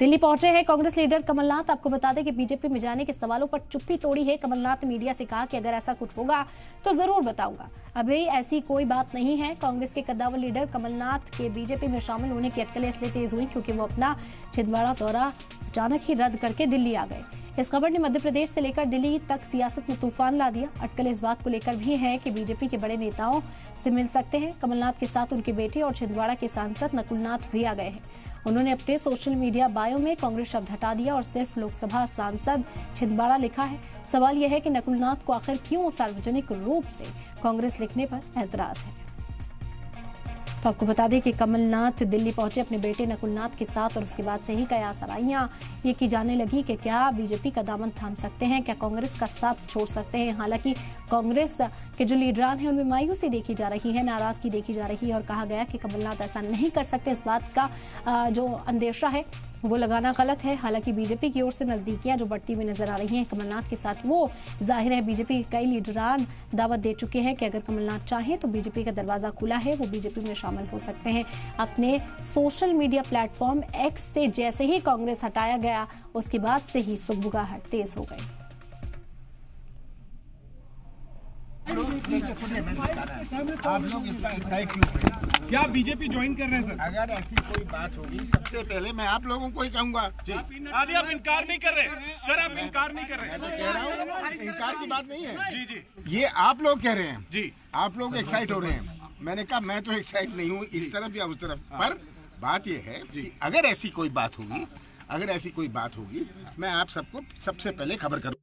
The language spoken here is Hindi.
दिल्ली पहुंचे हैं कांग्रेस लीडर कमलनाथ। आपको बता दें कि बीजेपी में जाने के सवालों पर चुप्पी तोड़ी है। कमलनाथ ने मीडिया से कहा कि अगर ऐसा कुछ होगा तो जरूर बताऊंगा, अभी ऐसी कोई बात नहीं है। कांग्रेस के कद्दावर लीडर कमलनाथ के बीजेपी में शामिल होने की अटकलें इसलिए तेज हुई क्योंकि वो अपना छिंदवाड़ा दौरा अचानक ही रद्द करके दिल्ली आ गए। इस खबर ने मध्य प्रदेश से लेकर दिल्ली तक सियासत में तूफान ला दिया। अटकलें इस बात को लेकर भी हैं कि बीजेपी के बड़े नेताओं से मिल सकते हैं। कमलनाथ के साथ उनके बेटे और छिंदवाड़ा के सांसद नकुलनाथ भी आ गए हैं। उन्होंने अपने सोशल मीडिया बायो में कांग्रेस शब्द हटा दिया और सिर्फ लोकसभा सांसद छिंदवाड़ा लिखा है। सवाल यह है कि नकुलनाथ को आखिर क्यों सार्वजनिक रूप से कांग्रेस लिखने पर ऐतराज है। तो आपको बता दें कि कमलनाथ दिल्ली पहुंचे अपने बेटे नकुलनाथ के साथ और उसके बाद से ही कई सवालियां ये की जाने लगी कि क्या बीजेपी का दामन थाम सकते हैं, क्या कांग्रेस का साथ छोड़ सकते हैं। हालांकि कांग्रेस के जो लीडरान हैं उनमें मायूसी देखी जा रही है, नाराजगी देखी जा रही है और कहा गया कि कमलनाथ ऐसा नहीं कर सकते। इस बात का जो अंदेशा है वो लगाना गलत है। हालांकि बीजेपी की ओर से नजदीकियां जो बढ़ती हुई नजर आ रही हैं कमलनाथ के साथ, वो जाहिर है बीजेपी के कई लीडरान दावत दे चुके हैं कि अगर कमलनाथ चाहें तो बीजेपी का दरवाजा खुला है, वो बीजेपी में शामिल हो सकते हैं। अपने सोशल मीडिया प्लेटफॉर्म एक्स से जैसे ही कांग्रेस हटाया गया उसके बाद से ही सुगबुगाहट तेज हो गई। आप लोग इतना एक्साइट क्यों? क्या बीजेपी ज्वाइन कर रहे हैं सर? अगर ऐसी कोई बात होगी सबसे पहले मैं आप लोगों को ही कहूंगा। आदि आप इनकार नहीं कर रहे सर, आप इनकार नहीं कर रहे। मैं तो कह रहा हूँ इनकार की बात नहीं है। जी जी, ये आप लोग कह रहे हैं जी, आप लोग एक्साइट हो रहे हैं। मैंने कहा मैं तो एक्साइट नहीं हूँ इस तरफ या उस तरफ, पर बात ये है कि अगर ऐसी कोई बात होगी मैं आप सबको सबसे पहले खबर करूँ।